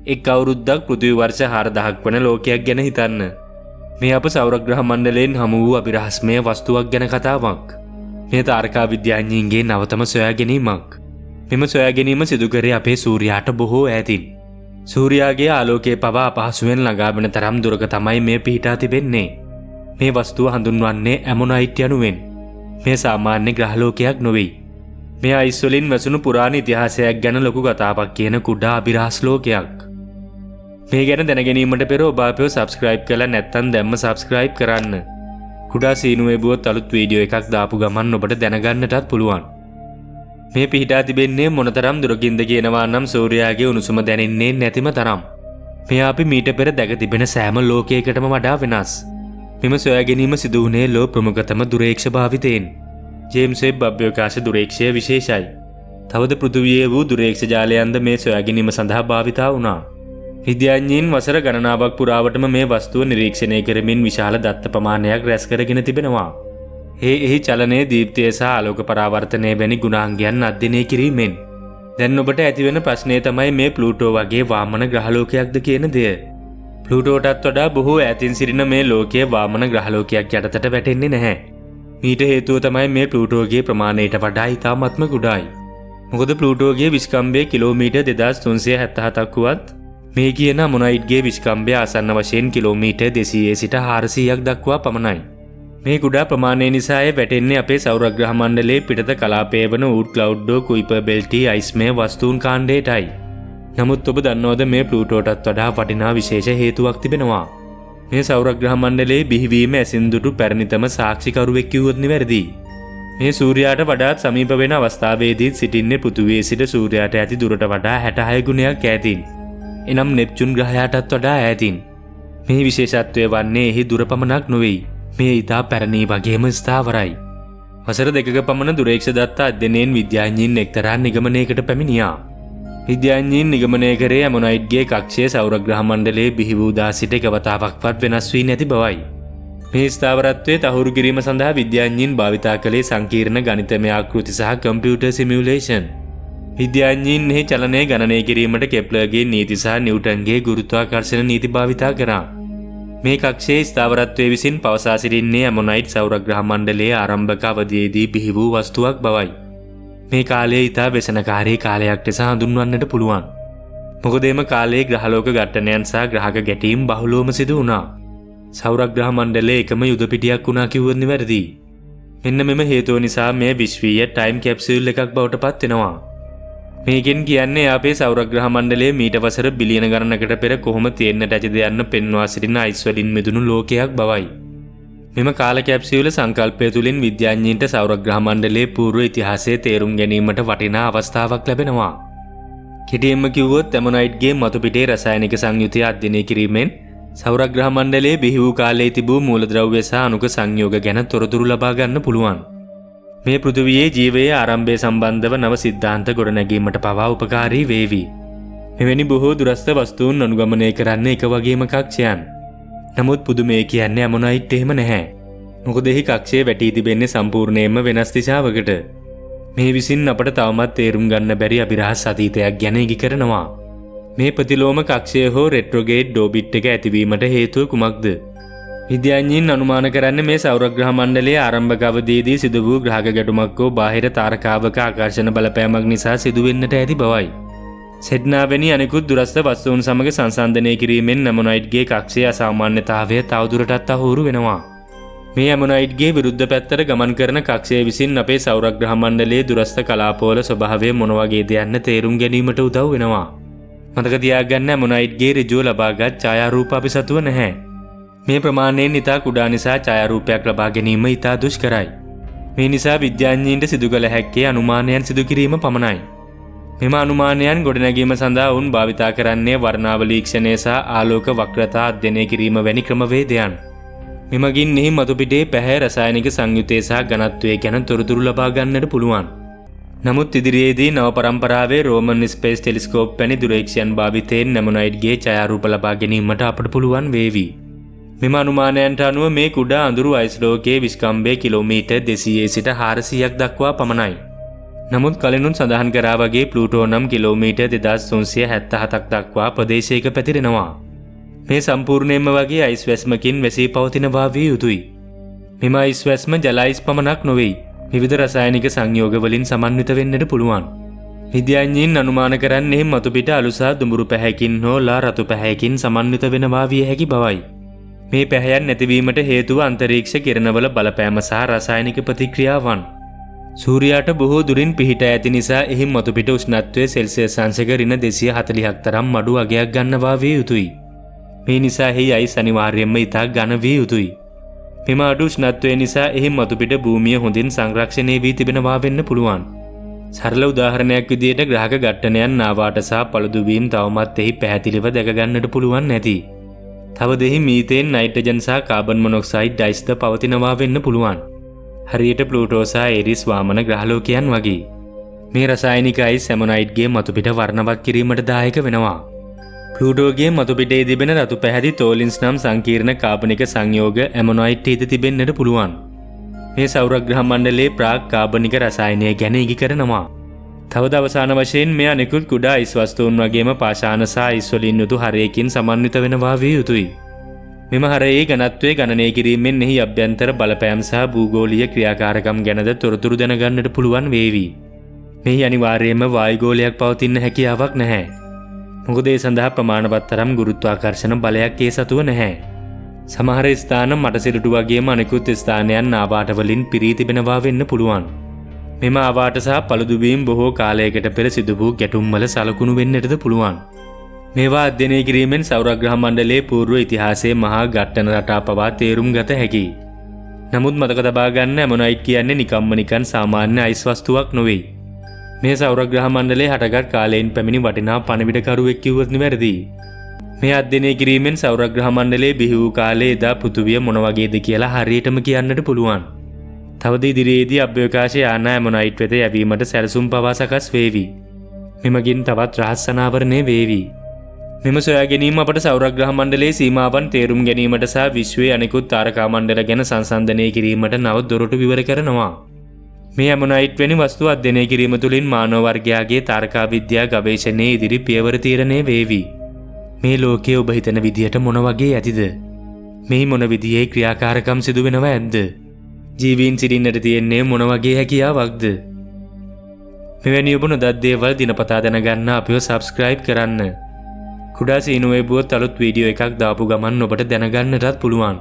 එක් අවුරුද්දක් පෘථිවි වර්ෂ 4000ක් වන ලෝකයක් ගැන හිතන්න. මේ අප සෞරග්‍රහ මණ්ඩලයෙන් හමු වූ අභිරහස්මය වස්තුවක් ගැන කතාවක්. මේ තාරකා විද්‍යාඥයින්ගේ නවතම සොයා ගැනීමක්. මෙම සොයා ගැනීම සිදු කරේ අපේ සූර්යයාට බොහෝ ඈතින්. සූර්යාගේ ආලෝකයේ පවා අපහසුවෙන් ළඟා වෙන තරම් දුරක තමයි මේ පිහිටා තිබෙන්නේ. මේ වස්තුව හඳුන්වන්නේ ඇමොනයිට් යනුවෙන්. මේ සාමාන්‍ය ග්‍රහලෝකයක් නොවේ. මේ අයිස් වලින් වැසුණු පුරාණ ඉතිහාසයක් ගැන ලොකු කතාවක් කියන කුඩා අභිරහස් ලෝකයක්. මේ ගැන දැනගැනීමට පෙර ඔබ අපව සබ්ස්ක්‍රයිබ් කරලා නැත්නම් දැම්ම සබ්ස්ක්‍රයිබ් කරන්න. කුඩා සීනුවේ බුවත් අලුත් වීඩියෝ එකක් දාපු ගමන් ඔබට දැනගන්නටත් පුළුවන්. මේ පිහිටා තිබෙන්නේ මොනතරම් දුරකින්ද කියනවා නම් සූර්යාගේ උණුසුම දැනෙන්නේ නැතිම තරම්. මේ අපි මීට පෙර දැක තිබෙන සෑම ලෝකයකටම වඩා වෙනස්. මෙම සොයා ගැනීම සිදු වුණේ ලෝ ප්‍රමුඛතම දුරේක්ෂ භාවිතයෙන්. ජේම්ස් වෙබ් අභ්‍යවකාශ දුරේක්ෂය විශේෂයි. තවද පෘථිවියේ වූ දුරේක්ෂ ජාලයන්ද මේ සොයා ගැනීම සඳහා භාවිතා වුණා. විද්‍යාඥයින් වසර ගණනාවක් පුරාවටම මේ වස්තුව නිරීක්ෂණය කරමින් විශාල දත්ත ප්‍රමාණයක් රැස් කරගෙන තිබෙනවා. එහි චලනයේ දීප්තිය සහ ආලෝක පරාවර්තනය වැනි ගුණාංගයන් අධ්‍යයනය කිරීමෙන් දැන් ඔබට ඇතිවන ප්‍රශ්නය තමයි මේ ප්ලූටෝ වගේ වාමන ග්‍රහලෝකයක්ද කියන දෙය. ප්ලූටෝටත් වඩා බොහෝ ඈතින් සිටින මේ ලෝකයේ වාමන ග්‍රහලෝකයක් යටතට වැටෙන්නේ නැහැ. මීට හේතුව තමයි මේ ප්ලූටෝගේ ප්‍රමාණයට වඩා ඉතාමත්ම කුඩායි. මොකද ප්ලූටෝගේ විස්කම්භය කිලෝමීටර් 2377ක් වුවත් මේ කියන ඇමොනයිට්ගේ විස්කම්භය ආසන්න වශයෙන් කිලෝමීටර් 200 සිට 400ක් දක්වා පමණයි. මේ කුඩා ප්‍රමාණය නිසා වැටෙන්නේ අපේ සෞරග්‍රහ මණ්ඩලයේ පිටත කලාපයේ වන ඌඩ් ක්ලවුඩ්ඩෝ කුයිපර් බෙල්ටි අයිස්මය වස්තුන් කාණ්ඩයටයි. නමුත් ඔබ දන්නවද මේ ප්ලූටෝටත් වඩා වටිනා විශේෂ හේතුවක් තිබෙනවා. මේ සෞරග්‍රහ මණ්ඩලයේ බිහිවීම ඇසින් දුටු පැරණිතම සාක්ෂිකරුවෙක් කිව්වොත් නිවැරදි. මේ සූර්යාට වඩාත් සමීප වෙන අවස්ථාවේදී සිටින්නේ පෘථිවියේ සිට සූර්යාට ඇති දුරට වඩා 66 ගුණයක් ඈතින්. එනම් නෙප්චුන් ග්‍රහයාටත් වඩා ඈතින්. මේ විශේෂත්වය වන්නේ එහි දුර පමණක් නොවේ. මේ ඉතා පැරණි වගේම ස්ථාවරයි. වසර 2ක පමණ දුරේක්ෂ දත්ත අධ්‍යයනයෙන් විද්‍යාඥයින් එක්තරා නිගමනයකට පැමිණියා. විද්‍යාඥයින් නිගමනය කරේ ඇමොනයිට්ගේ කක්ෂය සෞරග්‍රහ මණ්ඩලයේ බිහි වූ දා සිට එකවතාවක්වත් වෙනස් වී නැති බවයි. මේ ස්ථාවරත්වය තහවුරු කිරීම සඳහා විද්‍යාඥයින් භාවිතා කළේ සංකීර්ණ ගණිතමය ආකෘති සහ කම්පියුටර් සිමියුලේෂන්. විද්‍යාඥයින් එහි චලනය ගණනය කිරීමට කෙප්ලර්ගේ නීති සහ නිව්ටන්ගේ ගුරුත්වාකර්ෂණ නීති භාවිතා කරා. මේ කක්ෂයේ ස්ථාවරත්වය විසින් පවසා සිටින්නේ ඇමොනයිට් සෞරග්‍රහ මණ්ඩලයේ ආරම්භක අවධියේදී බිහි වූ වස්තුවක් බවයි. මේ කාලය ඉතා වෙසනකාරී කාලයක් ලෙස හඳුන්වන්නට පුළුවන්. මොකද එම කාලයේ ග්‍රහලෝක ඝට්ටනයන් සහ ග්‍රහක ගැටීම් බහුලවම සිදු වුණා. සෞරග්‍රහ මණ්ඩලයේ එකම යුද පිටියක් වුණා කිව්වොත් නිවැරදි. මෙන්න මෙම හේතුව නිසා මේ විශ්වීය ටයිම් කැප්සියුල් එකක් බවට පත් වෙනවා. මේකෙන් කියන්නේ අපේ සෞරග්‍රහ මණ්ඩලයේ මීට වසර බිලියන ගණනකට පෙර කොහොම තියෙන්නට ඇතිද යන්න පෙන්වා සිටින අයිස් වලින් මිදුණු ලෝකයක් බවයි. මෙම කාල කැප්සියුල සංකල්පය තුළින් විද්‍යාඥයින්ට සෞරග්‍රහ මණ්ඩලයේ පූර්ව ඉතිහාසය තේරුම් ගැනීමට වටිනා අවස්ථාවක් ලැබෙනවා. කෙටියෙන්ම කිව්වොත් ඇමොනයිට්ගේ මතු පිටේ රසායනික සංයුතිය අධ්‍යයනය කිරීමෙන් සෞරග්‍රහ මණ්ඩලයේ බිහි වූ කාලයේ තිබූ මූලද්‍රව්‍ය සහ අණුක සංයෝග ගැන තොරතුරු ලබා ගන්න පුළුවන්. මේ පෘථිවියේ ජීවයේ ආරම්භය සම්බන්ධව නව සිද්ධාන්ත ගොඩනැගීමට පවා උපකාරී වේවි. මෙවැනි බොහෝ දුරස්ථ වස්තුන් අනුගමනය කරන්නේ එක වගේම කක්ෂයන්. නමුත් පුදුමය කියන්නේ ඇමොනයිට් එහෙම නැහැ. මොකද එහි කක්ෂයේ වැටී තිබෙන්නේ සම්පූර්ණයෙන්ම වෙනස් දිශාවකට. මේ විසින් අපට තවමත් තේරුම් ගන්න බැරි අභිරහස් අතීතයක් ගැන ඉඟි කරනවා. මේ ප්‍රතිලෝම කක්ෂය හෝ රෙට්‍රෝගේඩ් ඕබිට් එක ඇතිවීමට හේතුව කුමක්ද? විද්‍යාඥයින් අනුමාන කරන්නේ මේ සෞරග්‍රහ මණ්ඩලයේ ආරම්භක අවධියේදී සිදු වූ ග්‍රහක ගැටුමක් හෝ බාහිර තාරකාවක ආකර්ෂණ බලපෑමක් නිසා සිදුවෙන්නට ඇති බවයි. සෙඩ්නා වැනි අනෙකුත් දුරස්ථ වස්තුන් සමග සංසන්දනය කිරීමෙන් ඇමොනයිට්ගේ කක්ෂයේ අසාමාන්‍යතාවය තවදුරටත් අහුරු වෙනවා. මේ ඇමොනයිට්ගේ විරුද්ධ පැත්තට ගමන් කරන කක්ෂය විසින් අපේ සෞරග්‍රහ මණ්ඩලයේ දුරස්ථ කලාපවල ස්වභාවය මොන වගේද යන්න තේරුම් ගැනීමට උදව් වෙනවා. මතක තියාගන්න ඇමොනයිට්ගේ ඍජුව ලබාගත් ඡායාරූප අපි සතුව නැහැ. මේ ප්‍රමාණයෙන් ඉතා කුඩා නිසා ඡායාරූපයක් ලබා ගැනීම ඉතා දුෂ්කරයි. මේ නිසා විද්‍යාඥයින්ට සිදු කළ හැක්කේ අනුමානයන් සිදු කිරීම පමණයි. මෙම අනුමානයන් ගොඩනැගීම සඳහා ඔවුන් භාවිතා කරන්නේ වර්ණාවලීක්ෂණය සහ ආලෝක වක්‍රතා අධ්‍යයනය කිරීම වැනි ක්‍රමවේදයන්. මෙමගින් එහි මතුපිටේ පැහැ රසායනික සංයුතය සහ ඝනත්වය ගැන තොරතුරු ලබා ගන්නට පුළුවන්. නමුත් ඉදිරියේදී නව පරම්පරාවේ රෝමන් ස්පේස් ටෙලිස්කෝප් වැනි දුරේක්ෂයන් භාවිතයෙන් ඇමොනයිට්ගේ ඡායාරූප ලබා ගැනීමට අපට පුළුවන් වේවි. මෙම අනුමානයන්ට අනුව මේ කුඩා අඳුරු අයිස් ලෝකයේ විස්කම්භය කිලෝමීටර් 200 සිට 400ක් දක්වා පමණයි. නමුත් කලිනුත් සඳහන් කරා වගේ ප්ලූටෝ නම් කිලෝමීටර් 2377ක් දක්වා ප්‍රදේශයක පැතිරෙනවා. මේ සම්පූර්ණයෙන්ම වගේ අයිස් වැස්මකින් වැසී පවතිනවා විය යුතුයි. මෙම අයිස් වැස්ම ජල අයිස් පමණක් නොවේ. විවිධ රසායනික සංයෝග වලින් සමන්විත වෙන්නට පුළුවන්. විද්‍යාඥයින් අනුමාන කරන්නේ මතු පිට අලු සහ දුඹුරු පැහැයකින් හෝ ලා රතු පැහැයකින් සමන්විත වෙනවා විය හැකි බවයි. මේ පැහැයන් නැතිවීමට හේතුව අන්තරීක්ෂ කිරණවල බලපෑම සහ රසායනික ප්‍රතික්‍රියාවන්. සූර්යයාට බොහෝ දුරින් පිහිට ඇති නිසා එහි මතු පිට උෂ්ණත්වය සෙල්සියස් අංශක ඍණ 240ක් තරම් මඩු අගයක් ගන්නවා විය යුතුයි. මේ නිසා එහි අයිස් අනිවාර්යයෙන්ම ඉතා ඝන විය යුතුයි. මෙම අඩු උෂ්ණත්වය නිසා එහි මතු පිට භූමිය හොඳින් සංරක්ෂණය වී තිබෙනවා වෙන්න පුළුවන්. සරල උදාහරණයක් විදිහට ග්‍රහක ඝට්ටනයන් නාවාට සහ පළුදු වීම තවමත් එහි පැහැදිලිව දැක ගන්නට පුළුවන් නැති. තවද එහි මීතේන් නයිට්‍රජන් සහ කාබන් මොනොක්සයිඩ් ඩයිස්ද පවතිනවා වෙන්න පුළුවන්. හරියට ප්ලූටෝ සහ ඒරිස් වාමන ග්‍රහලෝකයන් වගේ. මේ රසායනික අයිස් ඇමොනයිඩ්ගේ මතු පිට වර්ණවත් කිරීමට දායක වෙනවා. ප්ලූටෝගේ මතු පිටේ තිබෙන රතු පැහැති තෝලින්ස් නම් සංකීර්ණ කාබනික සංයෝග ඇමොනයිඩ් හිත තිබෙන්නට පුළුවන්. මේ සෞරග්‍රහ මණ්ඩලයේ ප්‍රාග් කාබනික රසායනය ගැන ඉගි කරනවා. තවද අවසාන වශයෙන් මෙය අනෙකුත් කුඩා අයිස් වස්තුන් වගේම පාෂාණ සහ අයිස් වලින් යුතු හරයකින් සමන්විත වෙනවා විය යුතුයි. මෙම හරයේ ඝනත්වය ගණනය කිරීමෙන් එහි අභ්‍යන්තර බලපෑම් සහ භූගෝලීය ක්‍රියාකාරකම් ගැනද තොරතුරු දැනගන්නට පුළුවන් වේවි. මෙහි අනිවාර්යයෙන්ම වායුගෝලයක් පවතින්න හැකියාවක් නැහැ. මොකද ඒ සඳහා ප්‍රමාණවත් තරම් ගුරුත්වාකර්ෂණ බලයක් ඒ සතුව නැහැ. සමහර ස්ථාන මටසිරුටු වගේම අනෙකුත් ස්ථානයන් ආවාට වලින් පිරී තිබෙනවා වෙන්න පුළුවන්. මෙම ආවාට සහ පළුදු වීම බොහෝ කාලයකට පෙර සිදු වූ ගැටුම් වල සලකුණු වෙන්නටද පුළුවන්. මේවා අධ්‍යයනය කිරීමෙන් සෞරග්‍රහ මණ්ඩලයේ පූර්ව ඉතිහාසයේ මහා ඝට්ටන රටා පවා තේරුම් ගත හැකියි. නමුත් මතක තබා ගන්න ඇමොනයිඩ් කියන්නේ නිකන් සාමාන්‍ය අයිස් වස්තුවක් නොවේ. මේ සෞරග්‍රහ මණ්ඩලයේ හටගත් කාලයෙන් පැමිණි වටිනා පණිවිඩකරුවෙක් කිව්වොත් නිවැරදි. මේ අධ්‍යයනය කිරීමෙන් සෞරග්‍රහ මණ්ඩලයේ බිහි වූ කාලයේ එදා පෘථුවිය මොන වගේද කියලා හරියටම කියන්නට පුළුවන්. තවද ඉදිරියේදී අභ්‍යවකාශ යාන ඇමොනයිඩ් වෙත යැවීමට සැලසුම් පවා සකස් වේවි. මෙමගින් තවත් රහස් අනාවරණය වේවි. මෙම සොයා ගැනීම අපට සෞරග්‍රහ මණ්ඩලයේ සීමාවන් තේරුම් ගැනීමට සහ විශ්වයේ අනෙකුත් තාරකා මණ්ඩල ගැන සංසන්දනය කිරීමට නව දොරටු විවර කරනවා. මේ ඇමොනයිඩ් වැනි වස්තු අධ්‍යයනය කිරීම තුළින් මානව වර්ගයාගේ තාරකා විද්‍යා ගවේෂණයේ ඉදිරි පියවර තීරණය වේවි. මේ ලෝකයේ ඔබ හිතන විදියට මොන වගේ ඇතිද? මේ මොන විදියේ ක්‍රියාකාරකම් සිදු වෙනව ඇද්ද? ජීවීන් සිටින්නට තියෙන්නේ මොන වගේ හැකියාවක්ද? මෙවැනි ඔබ නොදත් දේවල් දිනපතා දැනගන්න අපිව සබ්ස්ක්‍රයිබ් කරන්න. කුඩා සීනුවේ බුවත් අලුත් වීඩියෝ එකක් දාපු ගමන් ඔබට දැනගන්නටත් පුළුවන්.